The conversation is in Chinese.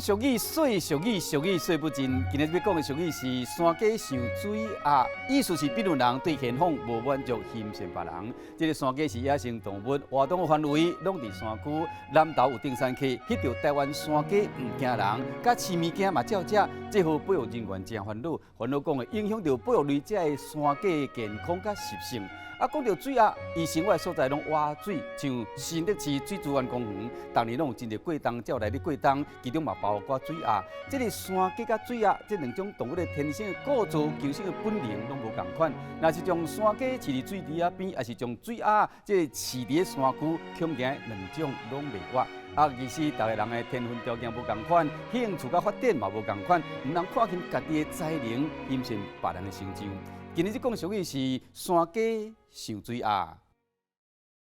俗语说俗语，俗语说不尽。今日要讲的俗语是山鸡上水鸭，意思是比如人对现况无满足，嫌嫌别人。这个山鸡是野生动物，活动范围拢伫山区。南投有登山客翕到台湾山鸡唔惊人，甲饲物件嘛照食，这号保育人员真烦恼，烦恼讲会影响到保育类这个山鸡的健康甲习性。啊，讲到水鸭，伊生活的所在拢挖水，像新德市水资源公园，当年拢有真侪过冬，才有来的过冬，其中嘛包括水鸭。这个山鸡甲水鸭这两种动物的天生的构造、求生的本能拢无共款。若是将山鸡饲伫水池边，还是将水鸭这饲伫山区，恐惊两种拢袂活。啊，其实逐个人的天分条件无共款，兴趣甲发展嘛无共款，唔通看轻家己的才能，欣赏别人的成就。今日这讲俗语是山鸡上水鸭。